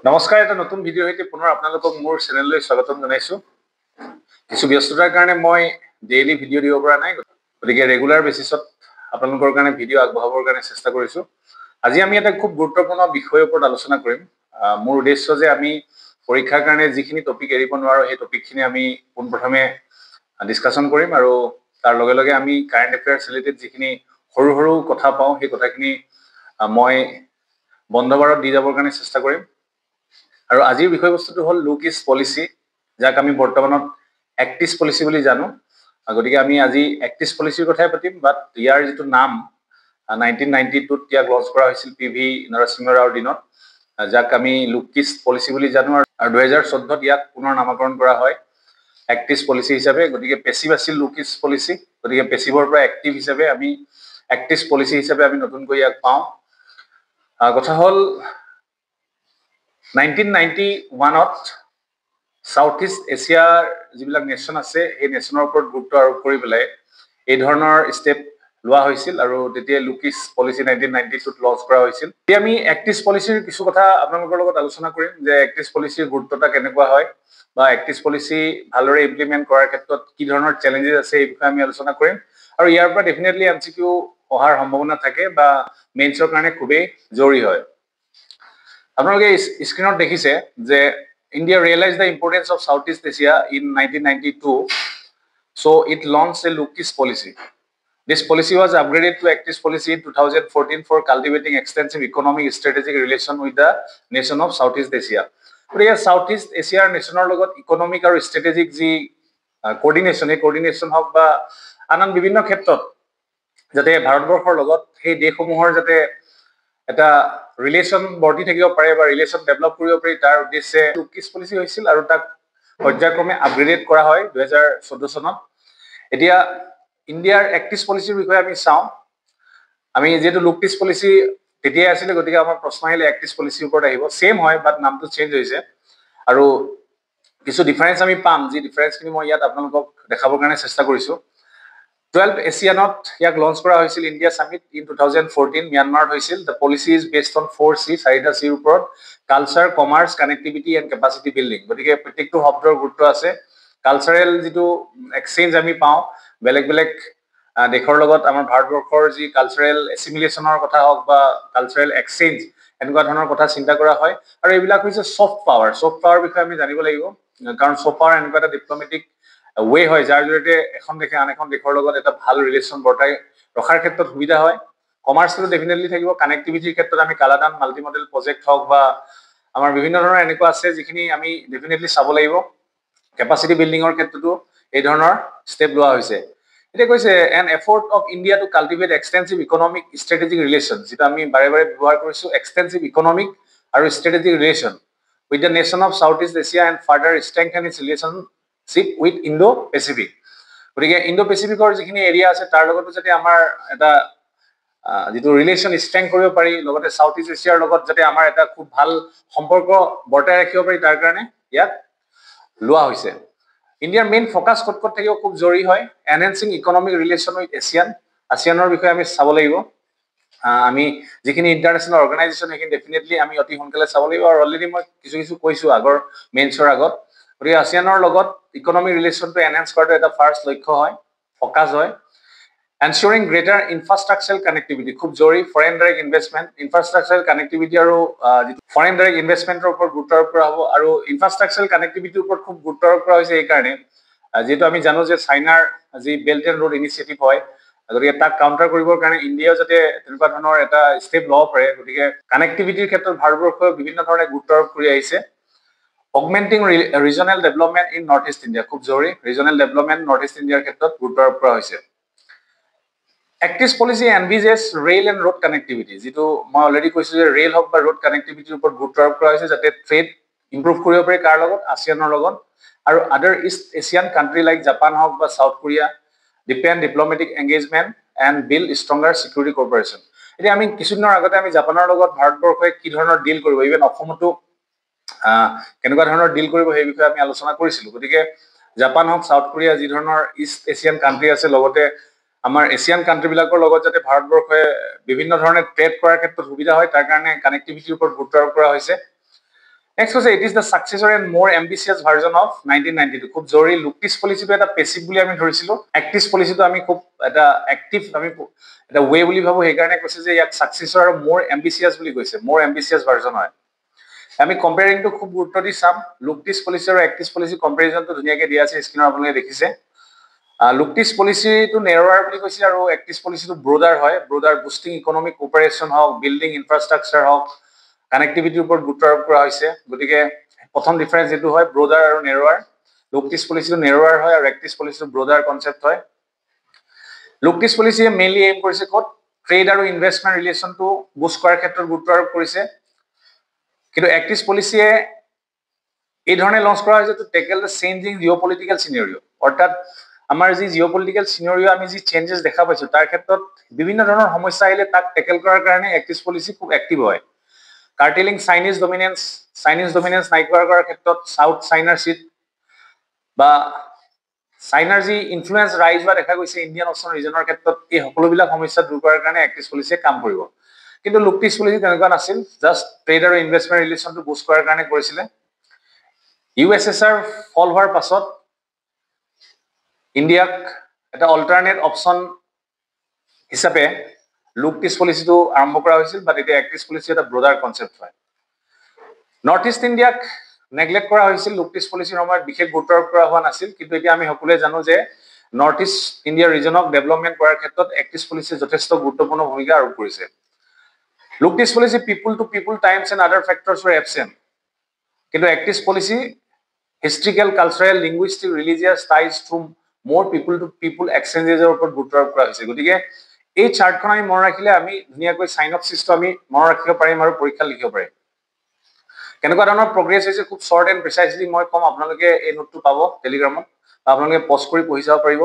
নমস্কাৰ, এটা নতুন ভিডিঅ' সৈতে পুনৰ আপোনালোকক মোৰ চেনেললৈ স্বাগতম জনাইছো। কিছু ব্যস্ততাৰ কাৰণে মই ডেইলি ভিডিঅ' দিব পৰা নাই, গতিকে ৰেগুলাৰ বেচিছত আপোনালোকৰ কাৰণে ভিডিঅ' আগবঢ়াবৰ কাৰণে চেষ্টা কৰিছো। আজি আমি এটা খুব গুৰুত্বপূৰ্ণ বিষয়ৰ ওপৰত আলোচনা কৰিম। মোৰ উদ্দেশ্য যে আমি পৰীক্ষাৰ কাৰণে যিখিনি টপিক এৰিব নোৱাৰো সেই টপিকখিনি আমি পোনপ্ৰথমে ডিছকাশ্যন কৰিম, আৰু তাৰ লগে লগে আমি কাৰেণ্ট এফেয়াৰ্ছ ৰিলেটেড যিখিনি সৰু সৰু কথা পাওঁ সেই কথাখিনি মই বন্ধবাৰত দি যাবৰ কাৰণে চেষ্টা কৰিম। আৰু আজিৰ বিষয়বস্তুটো হ'ল লুক ইজ পলিচি, যাক আমি বৰ্তমানত এক্টিছ পলিচি বুলি জানো। গতিকে আমি আজি এক্টিছ পলিচিৰ কথাই পাতিম, বাট ইয়াৰ যিটো নাম 1992 ইয়াক লঞ্চ কৰা হৈছিল PV নৰসিংহ ৰাওৰ দিনত, যাক আমি লুক ইজ পলিচি বুলি জানো, আৰু 2014 ইয়াক পুনৰ নামকৰণ কৰা হয় এক্টিছ পলিচি হিচাপে। গতিকে পেচিভ আছিল লুক ইজ পলিচি, গতিকে পেচিভৰ পৰা এক্টিভ হিচাপে আমি এক্টিছ পলিচি হিচাপে আমি নতুনকৈ ইয়াক পাওঁ। কথা হ'ল 1991ত সাউথ ইষ্ট এছিয়াৰ যিবিলাক নেশ্যন আছে সেই নেশ্যনৰ ওপৰত গুৰুত্ব আৰোপ কৰি পেলাই এই ধৰণৰ ষ্টেপ লোৱা হৈছিল, আৰু তেতিয়া লুক ইজ পলিচি 1992ত লঞ্চ কৰা হৈছিল। এতিয়া আমি এক্টিছ পলিচিৰ কিছু কথা আপোনালোকৰ লগত আলোচনা কৰিম, যে এক্টিছ পলিচিৰ গুৰুত্বতা কেনেকুৱা হয়, বা এক্টিছ পলিচি ভালদৰে ইমপ্লিমেণ্ট কৰাৰ ক্ষেত্ৰত কি ধৰণৰ চেলেঞ্জেছ আছে এই বিষয়ে আমি আলোচনা কৰিম। আৰু ইয়াৰ পৰা ডেফিনেটলি MCQ অহাৰ সম্ভাৱনা থাকে, বা মেইনছৰ কাৰণে খুবেই জৰুৰী হয়। আপোনালোকে স্ক্ৰীনত দেখিছে যে India realized the importance of Southeast Asia in 1992, so it launched a Look-East policy. This policy was upgraded to Act-East policy in 2014 for cultivating extensive economic strategic relation with the nation of Southeast Asia. গতিকে Southeast Asiaৰ নেশ্যনৰ লগত economic আৰু strategic যি coordination, এই coordination হওক বা আন বিভিন্ন ক্ষেত্ৰত যাতে ভাৰতবৰ্ষৰ লগত সেই দেশসমূহৰ যাতে এটা ৰিলেশ্যন বৰ্তি থাকিব পাৰে বা ৰিলেশ্যন ডেভেলপ কৰিব পাৰি, তাৰ উদ্দেশ্যে লুক ইজ পলিচি হৈছিল, আৰু তাক পৰ্যায়ক্ৰমে আপগ্ৰেডেড কৰা হয় 2014 চনত। এতিয়া ইণ্ডিয়াৰ এক্টিছ পলিচিৰ বিষয়ে আমি চাওঁ। আমি যিহেতু লুক ইজ পলিচি তেতিয়াই আছিলে, গতিকে আমাৰ প্ৰশ্ন আহিলে এক্টিছ পলিচিৰ ওপৰত আহিব। ছেম হয়, বাট নামটো চেঞ্জ হৈছে, আৰু কিছু ডিফাৰেঞ্চ আমি পাম, যি ডিফাৰেঞ্চখিনি মই ইয়াত আপোনালোকক দেখাবৰ কাৰণে চেষ্টা কৰিছোঁ। 12th এছিয়ানত ইয়াক লঞ্চ কৰা হৈছিল ইণ্ডিয়া সামিট ইন 2014 ম্যানমাৰত হৈছিল। The policy is based on 4C, 4টা চিৰ ওপৰত: culture, commerce, connectivity and capacity building. গতিকে প্ৰত্যেকটো শব্দৰ গুৰুত্ব আছে। কালচাৰেল যিটো এক্সচেঞ্জ আমি পাওঁ বেলেগ বেলেগ দেশৰ লগত, আমাৰ ভাৰতবৰ্ষৰ যি কালচাৰেল এছিমিলেশ্যনৰ কথা হওক বা কালচাৰেল এক্সচেঞ্জ, এনেকুৱা ধৰণৰ কথা চিন্তা কৰা হয়। আৰু এইবিলাক হৈছে ছফ্ট পাৱাৰ। ছফ্ট পাৱাৰ বিষয়ে আমি জানিব লাগিব, কাৰণ ছফ্ট পাৱাৰ এনেকুৱা এটা ডিপ্ল'মেটিক ৱে হয় যাৰ জৰিয়তে এখন দেশে আন এখন দেশৰ লগত এটা ভাল ৰিলেশ্যন বৰ্তাই ৰখাৰ ক্ষেত্ৰত সুবিধা হয়। কমাৰ্চটো ডেফিনেটলি থাকিব। কানেক্টিভিটিৰ ক্ষেত্ৰত আমি কালাদান মাল্টি মডেল প্ৰজেক্ট হওক বা আমাৰ বিভিন্ন ধৰণৰ এনেকুৱা আছে যিখিনি আমি ডেফিনেটলি চাব লাগিব। কেপাচিটি বিল্ডিঙৰ ক্ষেত্ৰতো এই ধৰণৰ ষ্টেপ লোৱা হৈছে। এতিয়া কৈছে an effort of India to cultivate extensive economic strategic relation, যিটো আমি বাৰে বাৰে ব্যৱহাৰ কৰিছোঁ, এক্সটেন্সিভ ইকনমিক আৰু strategic relation with the nation of South East Asia and further strengthen its relationship with Indo Pacific. গতিকে ইণ্ডো পেচিফিকৰ যিখিনি এৰিয়া আছে তাৰ লগতো যাতে আমাৰ এটা যিটো ৰিলেশ্যন ষ্ট্ৰেংথ কৰিব পাৰি, লগতে সাউথ ইষ্ট এছিয়াৰ লগত যাতে আমাৰ এটা খুব ভাল সম্পৰ্ক বৰ্তাই ৰাখিব পাৰি, তাৰ কাৰণে ইয়াক লোৱা হৈছে। ইণ্ডিয়াৰ মেইন ফ'কাছ ক'ত ক'ত থাকিব খুব জৰুৰী হয়। এনহেন্সিং ইকনমিক ৰিলেশ্যন উইথ আছিয়ানৰ বিষয়ে আমি চাব লাগিব। আমি যিখিনি ইণ্টাৰনেশ্যনেল অৰ্গেনাইজেশ্যন সেইখিনি ডেফিনেটলি আমি অতি সোনকালে চাব লাগিব, আৰু অলৰেডি মই কিছু কৈছোঁ আগৰ মেইনছৰ আগত। গতিকে আছিয়ানৰ লগত ইকনমিক ৰিলেশ্যনটো এনহেন্স কৰাটো এটা ফাৰ্ষ্ট লক্ষ্য হয়, ফ'কাছ হয়। এনচিয়ৰিং গ্ৰেটাৰ ইনফ্ৰাষ্ট্ৰাকচাৰেল কানেক্টিভিটি খুব জৰুৰী। Foreign direct investment, infrastructural connectivity আৰু ফৰেইন ডাইৰেক্ট ইনভেষ্টমেণ্টৰ ওপৰত গুৰুত্ব আৰোপ কৰা হ'ব। আৰু ইনফ্ৰাষ্ট্ৰাকচাৰেল কানেক্টিভিটিৰ ওপৰত খুব গুৰুত্ব আৰোপ কৰা হৈছে এইকাৰণে, যিহেতু আমি জানো যে চাইনাৰ যি বেল্ট এণ্ড ৰোড ইনিচিয়েটিভ হয়, গতিকে তাক কাউণ্টাৰ কৰিবৰ কাৰণে ইণ্ডিয়াও যাতে তেনেকুৱা ধৰণৰ এটা ষ্টেপ ল'ব পাৰে, গতিকে কানেক্টিভিটিৰ ক্ষেত্ৰত ভাৰতবৰ্ষই বিভিন্ন ধৰণে গুৰুত্ব আৰোপ কৰি আহিছে। Augmenting regional development in North East India খুব জৰুৰী। ৰিজনেল ডেভেলপমেণ্ট নৰ্থ ইষ্ট ইণ্ডিয়াৰ ক্ষেত্ৰত গুৰুত্ব আৰোপ কৰা হৈছে। Act East policy envisages rail and road connectivity, যিটো মই অলৰেডি কৈছোঁ যে ৰেল হওক বা ৰোড কানেক্টিভিটিৰ ওপৰত গুৰুত্ব আৰোপ কৰা হৈছে, যাতে ট্ৰেড ইম্প্ৰুভ কৰিব পাৰি কাৰ লগত, আছিয়ানৰ লগত, আৰু আদাৰ east Asian country like Japan হওক বা South Korea, depend diplomatic engagement and build stronger security corporation. এতিয়া আমি কিছুদিনৰ আগতে আমি জাপানৰ লগত ভাৰতবৰ্ষই কি ধৰণৰ ডিল কৰিব, ইভেন অসমতো কেনেকুৱা ধৰণৰ ডিল কৰিব সেই বিষয়ে আমি আলোচনা কৰিছিলোঁ। গতিকে জাপান হওক, চাউথ কোৰিয়া, যি ধৰণৰ ইষ্ট এছিয়ান কাণ্ট্ৰি আছে, লগতে আমাৰ এছিয়ান কাণ্ট্ৰিবিলাকৰ লগত যাতে ভাৰতবৰ্ষই বিভিন্ন ধৰণে ট্ৰেড কৰাৰ ক্ষেত্ৰত সুবিধা হয়, তাৰ কাৰণে কানেক্টিভিটিৰ ওপৰত গুৰুত্ব আৰোপ কৰা হৈছে। নেক্সট হৈছে ইট ইজ দ্য সাকসেসৰ এণ্ড মোৰ এম্বিচিয়াছ ভাৰ্জন অফ 1992 খুব জৰুৰী লুকটিছ পলিচিটো এটা পেচিভ বুলি আমি ধৰিছিলো এক্টিভ পলিচিটো আমি খুব এটা এক্টিভ আমি এটা ৱে বুলি ভাবো সেইকাৰণে কৈছে যে ইয়াক সাকসেসৰ আৰু মোৰ এম্বিচিয়াছ বুলি কৈছে মোৰ এম্বিচিয়াছ ভাৰ্জন হয় আমি কম্পেয়াৰিংটো খুব গুৰুত্ব দি চাম লুকটিছ পলিচি আৰু এক্টিভ পলিচি কম্পেৰিজনটো ধুনীয়াকৈ দিয়া আছে স্ক্ৰীনত আপোনালোকে দেখিছে লুকটিছ পলিচিটো নেৰোৱাৰ বুলি কৈছে আৰু এক্টিভ পলিচিটো ব্ৰডাৰ হয় ব্ৰডাৰ বুষ্টিং ইকনমিক কোপাৰেশ্যন হওক বিল্ডিং ইনফ্ৰাষ্ট্ৰাকচাৰ হওক কানেক্টিভিটিৰ ওপৰত গুৰুত্ব আৰোপ কৰা হৈছে গতিকে প্ৰথম ডিফাৰেন্স যেটো হয় ব্ৰডাৰ আৰু নেৰোৱাৰ লুকটিছ পলিচিটো নেৰোৱাৰ হয় আৰু এক্টিভ পলিচিটো ব্ৰডাৰ কনসেপ্ট হয় লুকটিছ পলিচিয়ে মেইনলি এম কৰিছে ক'ত ট্ৰেড আৰু ইনভেষ্টমেণ্ট ৰিলেশ্যনটো বুষ্ট কৰাৰ ক্ষেত্ৰত গুৰুত্ব আৰোপ কৰিছে কিন্তু এক্টিভ পলিচিয়ে এই ধৰণে লঞ্চ কৰা হৈছে to tackle the changing geopolitical scenario অৰ্থাৎ আমাৰ যি জিঅ'পলিটিকেল চিনেৰিঅ আমি যি চেঞ্জেছ দেখা পাইছো তাৰ ক্ষেত্ৰত বিভিন্ন ধৰণৰ সমস্যা আহিলে তাক টেকেল কৰাৰ কাৰণে এক্টিভ পলিচি খুব এক্টিভ হয় কাৰ্টেলিং চাইনিজ ডমিনেন্স নাইকিয়া কৰাৰ ক্ষেত্ৰত সাউথ চাইনাৰ চিট বা চাইনাৰ যি ইনফ্লুৱেঞ্চ ৰাইজ হোৱা দেখা গৈছে ইণ্ডিয়ান অচন ৰিজনৰ ক্ষেত্ৰত এই সকলোবিলাক সমস্যা দূৰ কৰাৰ কাৰণে এক্টিভ পলিচিয়ে কাম কৰিব কিন্তু লুকটিছ পলিচি তেনেকুৱা নাছিল জাষ্ট ট্ৰেড আৰু ইনভেষ্টমেণ্ট ৰিলেশ্যনটো বুষ্ট কৰাৰ কাৰণে কৰিছিলে ইউএছএছআৰ ফল হোৱাৰ পাছত ইণ্ডিয়াক এটা অল্টাৰনেট অপশ্যন হিচাপে লুকটিছ পলিচিটো আৰম্ভ কৰা হৈছিল বাট এতিয়া এক্টিভ পলিচি এটা ব্ৰডাৰ কনসেপ্ট হয় নৰ্থ ইষ্ট ইণ্ডিয়াক নেগলেক্ট কৰা হৈছিল লুকটিছ পলিচিৰ সময়ত বিশেষ গুৰুত্ব আৰোপ কৰা হোৱা নাছিল কিন্তু এতিয়া আমি সকলোৱে জানো যে নৰ্থ ইষ্ট ইণ্ডিয়াৰ ৰিজনক ডেভেলপমেণ্ট কৰাৰ ক্ষেত্ৰত এক্টিভ পলিচিয়ে যথেষ্ট গুৰুত্বপূৰ্ণ ভূমিকা আৰোপ কৰিছে look East policy people to people times and other factors were absent কিন্তু active policy historical cultural linguistic religious ties through more people to পিপুল এক্সচেঞ্জেছৰ ওপৰত গুৰুত্ব আৰোপ কৰা হৈছে গতিকে এই চাৰ্টখন আমি মনত ৰাখিলে আমি ধুনীয়াকৈ সাইনপসিছটো আমি মনত ৰাখিব পাৰিম আৰু পৰীক্ষা লিখিব পাৰিম কেনেকুৱা ধৰণৰ প্ৰগ্ৰেছ হৈছে খুব শৰ্ট এণ্ড প্ৰিচাইজলি মই কম আপোনালোকে এই নোটটো পাব টেলিগ্ৰামত আপোনালোকে পষ্ট কৰি পঢ়ি যাব পাৰিব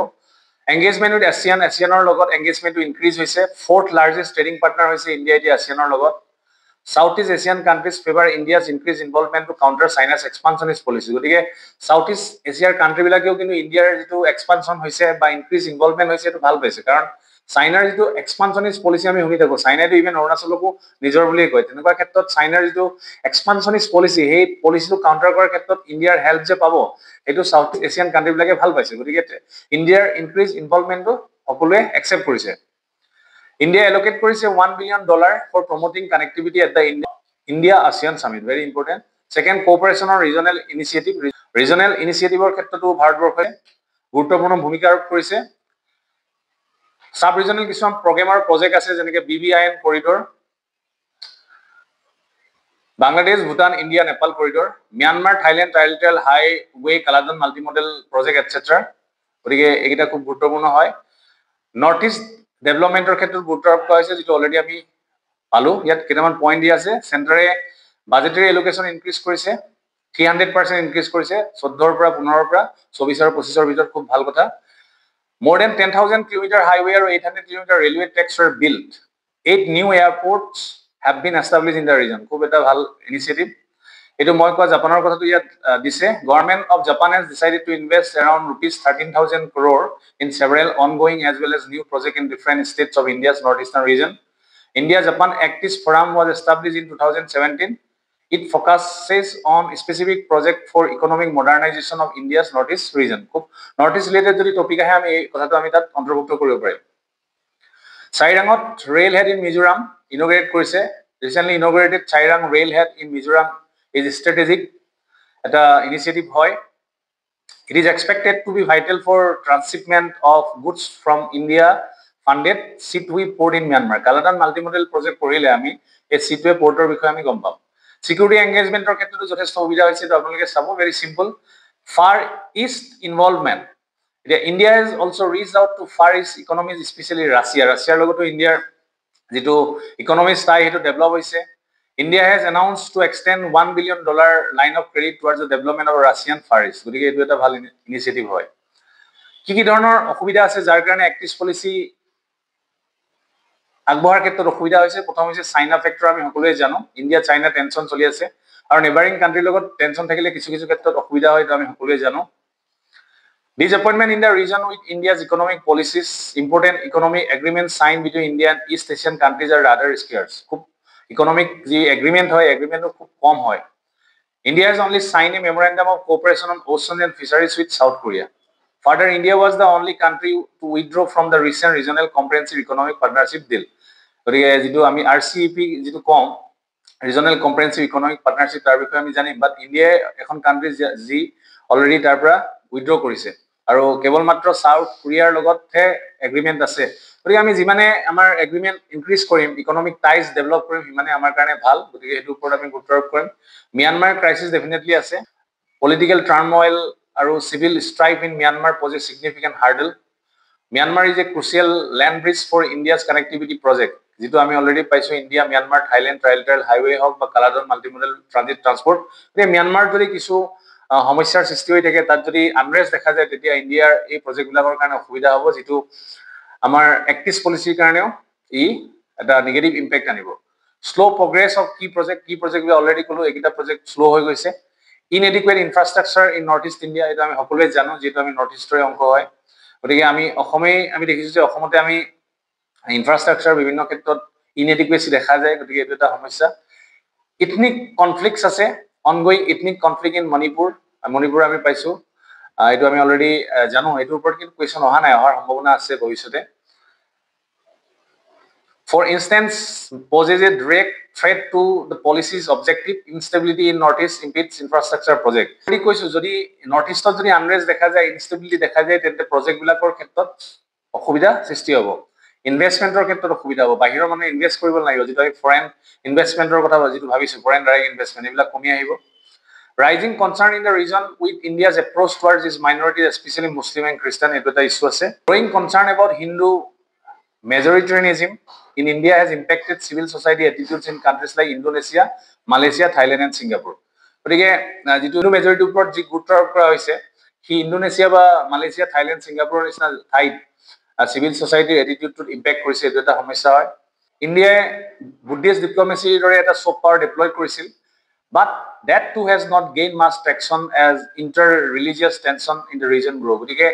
এংগেজমেণ্ট উইথ এছিয়ানৰ লগত এংগেজমেণ্টটো ইনক্ৰিজ হৈছে ফ'ৰ্থ লাৰ্জেষ্ট ট্ৰেডিং পাৰ্টনাৰ হৈছে ইণ্ডিয়া এতিয়া এছিয়ানৰ লগত South East Asian countries favor India's increased involvement to counter China's expansionist policy. গতিকে South East Asian country বিলাকেও কিন্তু ইণ্ডিয়াৰ যেটো এক্সপানশন হৈছে বা ইনক্ৰিজ ইনভলভমেন্ট হৈছে এটো ভাল পাইছে কাৰণ চাইনাৰ যেটো এক্সপানশনিষ্ট পলিচি আমি শুনি থাকো চাইনাটো ইভেন অৰুণাচলকো নিজৰ বুলি কয় তেনেকুৱা ক্ষেত্ৰত চাইনাৰ যেটো এক্সপানশনিষ্ট পলিচি সেই পলিচিটো কাউন্টাৰ কৰাৰ ক্ষেত্ৰত ইণ্ডিয়াৰ হেল্প যে পাব এটো সাউথ এছিয়ান কান্ট্ৰি বিলাকে ভাল পাইছে গতিকে ইণ্ডিয়াৰ ইনক্ৰিজ ইনভলভমেন্টটো সকলোৱে একচেপ্ট কৰিছে India allocate কৰিছে $1 billion for promoting connectivity at the India ASEAN Summit. Very important. Second, cooperation on regional initiative. Regional initiative ক্ষেত্ৰতো ভাৰতবৰ্ষে গুৰুত্বপূৰ্ণ ভূমিকা আৰোপ কৰিছে। সাব ৰিজনাল কিছুমান প্ৰগ্ৰাম আৰু প্ৰজেক্ট আছে যেনেকৈ BBIN corridor, Bangladesh, Bhutan, India, Nepal corridor, Myanmar, Thailand, trilateral highway, Kaladan multimodal project etcetera. গতিকে এইকেইটা খুব গুৰুত্বপূৰ্ণ হয়। নৰ্থ ইষ্ট ডেভেলপমেন্টৰ ক্ষেত্ৰত গুৰুত্ব আৰোপ কৰা হৈছে যেটো অলৰেডি আমি পালো ইয়াত কেইটামান পইণ্ট দিয়া আছে চেণ্টাৰে বাজেটাৰী এলোকেশ্যন ইনক্ৰিজ কৰিছে 300% ইনক্ৰিজ কৰিছে 14 পৰা 15 পৰা 24 আৰু 25 ৰ ভিতৰত খুব ভাল কথা more than 10,000 kilometer highway or 800 kilometer railway tracks were built 8 new airports have been established in the region খুব এটা ভাল ইনিশিয়েটিভ এটো মই কোৱা জাপানৰ কথাটো ইয়াত দিছে government of Japan has decided to invest around rupees 13,000 crore in several ongoing as well as new projects in different states of India's northeastern region India Japan Actis Forum was established in 2017 it focuses on specific project for economic modernization of India's northeast region খুব northeast related যদি topic আহে আমি এই কথাটো আমি তাত অন্তৰ্ভুক্ত কৰিব পাৰিম চাইৰাঙত ৰেল হেড ইন মিজোৰাম ইনোগ্ৰেট কৰিছে recently inaugurated Chairang rail head in Mizoram is strategic eta initiative hoy it is expected to be vital for transshipment of goods from India funded Sitwe port in Myanmar Kaladan multimodal project korile ami ei Sitwe portor bikhoye ami gom pam security engagement or khetroto jothesho obida hoise to apnaloke sabo very simple far east involvement India has also reached out to far east economies especially Russia logoto India যেটো economy স্টাই হেটো develop হৈছে India has announced to extend $1 billion line of credit towards the development of Russian Far East গতিকে এটো এটা ভাল initiative হয় কি ধৰণৰ অসুবিধা আছে যাৰ কাৰণে এক্টিভ পলিচি আগবঢ়াৰ ক্ষেত্ৰত অসুবিধা হৈছে প্ৰথম হৈছে চাইনা ফেক্টৰ আমি সকলোৱে জানো ইণ্ডিয়া চাইনা টেনচন চলি আছে আৰু নেবাৰিং কান্ট্ৰিৰ লগত টেনচন থাকিলে কিছু ক্ষেত্ৰত অসুবিধা হয় আমি সকলোৱে জানো Disappointment in the region with India's economic policies, important economic agreements signed between India and East Asian countries are rather scarce. খুব economic যে agreement হয় agreement খুব কম হয় India has only signed a memorandum of cooperation on oceans and fisheries with South Korea. Further, India was the only country to withdraw from the recent regional comprehensive economic partnership deal. গতিকে যিটো আমি RCEP যিটো কম regional comprehensive economic partnership তাৰ বিষয়ে আমি জানিম, বাট ইণ্ডিয়াই এখন কাণ্ট্ৰি যি অলৰেডি তাৰ পৰা উইথড্ৰ কৰিছে আৰু কেৱল মাত্ৰ সাউথ কোৰিয়াৰ লগতহে এগ্ৰিমেণ্ট আছে। গতিকে আমি যিমানে আমাৰ এগ্ৰিমেণ্ট ইনক্ৰিজ কৰিম, ইকনমিক টাইজ ডেভেলপ কৰিম, সিমানে আমাৰ কাৰণে ভাল। গতিকে এইটোৰ ওপৰত আমি গুৰুত্ব আৰোপ কৰিম। ম্যানমাৰ ক্ৰাইচিছ ডেফিনেটলি আছে। পলিটিকেল টাৰ্মইল আৰু civil strife in Myanmar pose a significant hurdle. Myanmar is a crucial land bridge for India's connectivity project. যিটো আমি অলৰেডি পাইছো, ইণ্ডিয়া ম্যানমাৰ থাইলেণ্ড ট্ৰাইলেটাৰেল হাইৱে হওক বা কালাডন মাল্টিমডেল ট্ৰানজিট ট্ৰান্সপৰ্ট। গতিকে Myanmar যদি কিছু সমস্যাৰ সৃষ্টি হৈ থাকে, তাত যদি আনৰেষ্ট দেখা যায়, তেতিয়া ইণ্ডিয়াৰ এই প্ৰজেক্টবিলাকৰ কাৰণে অসুবিধা হ'ব, যিটো আমাৰ এক্টিছ পলিচিৰ কাৰণেও ই এটা নিগেটিভ ইম্পেক্ট আনিব। Slow' progress of key project already ক'লো, এইকেইটা প্ৰজেক্ট শ্ল' হৈ গৈছে। Inadequate infrastructure in North East India, এইটো আমি সকলোৱে জানো, যিহেতু আমি নৰ্থ ইষ্টৰে অংশ হয়। গতিকে আমি দেখিছো যে অসমতে আমি ইনফ্ৰাষ্ট্ৰাকচাৰ বিভিন্ন ক্ষেত্ৰত ইনএডিকুৱেচি দেখা যায়। গতিকে এইটো এটা সমস্যা। ইথনিক কনফ্লিক্টছ আছে, ongoing ethnic conflict in Manipur আমি পাইছো, এইটো আমি অলৰেডি জানো। এইটোৰ ওপৰত কিন্তু কুৱেশ্যন অহা নাই, অহাৰ সম্ভাৱনা আছে ভৱিষ্যতে। For instance, poses a direct threat to the policy's objective. Instability in Northeast impedes infrastructure project. আমি কৈছো যদি নৰ্থ ইষ্টত যদি আনৰেষ্ট দেখা যায়, ইনষ্টেবিলিটি দেখা যায়, তেন্তে প্ৰজেক্টবিলাকৰ ক্ষেত্ৰত অসুবিধা সৃষ্টি হ'ব। ইনভেষ্টমেণ্টৰ ক্ষেত্ৰত অসুবিধা হ'ব। বাহিৰৰ মানুহে ইনভেষ্ট কৰিব নালাগিব, যিটো আমি ফৰেন ইনভেষ্টমেণ্টৰ কথা যিটো ভাবিছো, ফৰেন ডাইৰেক্ট ইনভেষ্টমেণ্ট, এইবিলাক কমি আহিব। Rising concern in the region with India's approach towards its minorities, especially Muslim and Christian, এইটো এটা ইছ্যু আছে। Growing concern about Hindu majoritarianism in India has impacted civil society attitudes in countries like Indonesia, Malaysia, Thailand and Singapore. গতিকে যিটো মেজৰিটিৰ ওপৰত যি গুৰুত্ব আৰোপ কৰা হৈছে, সি ইণ্ডোনেছিয়া বা মালয়েছিয়া, থাইলেণ্ড, ছিংগাপুৰৰ নিচিনা ঠাইত চিভিল ছ'চাইটিৰ এটিটিউডটোত ইম্পেক্ট কৰিছে, এইটো এটা সমস্যা হয়। ইণ্ডিয়াই বুদ্ধিষ্ট ডিপ্ল'মেচিৰ দৰে এটা ছফ্ট পাৱাৰ ডিপ্লয় কৰিছিল, বাট that too has not gained much traction as inter-religious tension in the region grow. গতিকে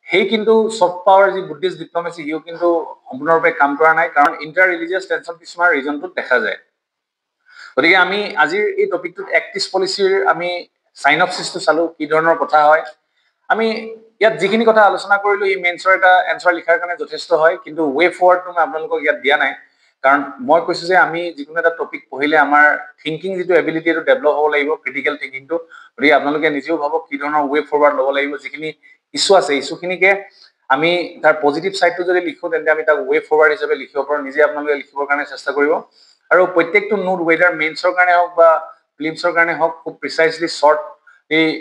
সেই কিন্তু ছফ্ট পাৱাৰ যি বুদ্ধিষ্ট ডিপ্ল'মেচি, সিও কিন্তু সম্পূৰ্ণৰূপে কাম কৰা নাই, কাৰণ ইণ্টাৰ ৰিলিজিয়াছ টেনশ্যন কিছুমান ৰিজনটোত দেখা যায়। গতিকে আমি আজিৰ এই টপিকটোত এক্টিছ পলিচিৰ আমি চাইনপচিছটো চালো, কি ধৰণৰ কথা হয়। আমি ইয়াত যিখিনি কথা আলোচনা কৰিলো, ই মেইনছৰ এটা এনচাৰ লিখাৰ কাৰণে যথেষ্ট হয়, কিন্তু ৱে ফৰৱাৰ্ডটো মই আপোনালোকক ইয়াত দিয়া নাই, কাৰণ মই কৈছো যে আমি যিকোনো এটা টপিক পঢ়িলে আমাৰ থিংকিং যিটো এবিলিটি, এইটো ডেভেলপ হ'ব লাগিব, ক্ৰিটিকেল থিংকিংটো। গতিকে আপোনালোকে নিজেও ভাবক কি ধৰণৰ ৱে ফৰৱাৰ্ড ল'ব লাগিব। যিখিনি ইছ্যু আছে, ইছ্যুখিনিকে আমি তাৰ পজিটিভ চাইডটো যদি লিখো, তেন্তে আমি তাক ৱে ফৰৱাৰ্ড হিচাপে লিখিব পাৰোঁ। নিজে আপোনালোকে লিখিবৰ কাৰণে চেষ্টা কৰিব, আৰু প্ৰত্যেকটো নোট ৱেডাৰ মেইনছৰ কাৰণে হওক বা ফিলিমছৰ কাৰণে হওক, খুব প্ৰিচাইজলি শ্বৰ্ট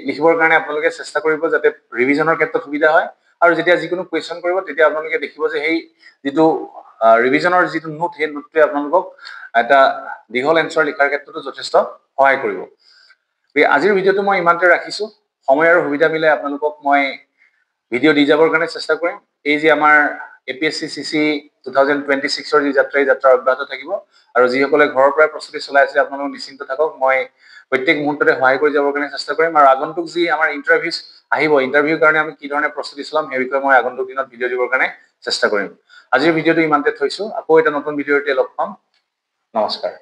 লিখিবৰ কাৰণে আপোনালোকে চেষ্টা কৰিব, যাতে ৰিভিজনৰ ক্ষেত্ৰত সুবিধা হয়। আৰু যেতিয়া যিকোনো কুৱেশ্যন কৰিব, তেতিয়া আপোনালোকে দেখিব যে সেই যিটো ৰিভিজনৰ যিটো নোট, সেই নোটটোৱে আপোনালোকক এটা দীঘল এনচাৰ লিখাৰ ক্ষেত্ৰতো যথেষ্ট সহায় কৰিব। আজিৰ ভিডিঅ'টো মই ইমানতে ৰাখিছো। সময় আৰু সুবিধা মিলাই আপোনালোকক মই ভিডিঅ' দি যাবৰ কাৰণে চেষ্টা কৰিম। এই যে আমাৰ APSC CC 2026ৰ যি যাত্ৰা, এই যাত্ৰা অব্যাহত থাকিব, আৰু যিসকলে ঘৰৰ পৰাই প্ৰস্তুতি চলাই আছে, আপোনালোক নিশ্চিন্ত থাকক। মই প্ৰত্যেক মুহূৰ্ততে সহায় কৰি যাবৰ কাৰণে চেষ্টা কৰিম, আৰু আগন্তুক যি আমাৰ ইণ্টাৰভিউজ আহিব, ইণ্টাৰভিউৰ কাৰণে আমি কি ধৰণে প্ৰস্তুতি চলাম, সেই বিষয়ে মই আগন্তুক দিনত ভিডিঅ' দিবৰ কাৰণে চেষ্টা কৰিম। আজিৰ ভিডিঅ'টো ইমানতে থৈছো, আকৌ এটা নতুন ভিডিঅ'তে লগ পাম। নমস্কাৰ।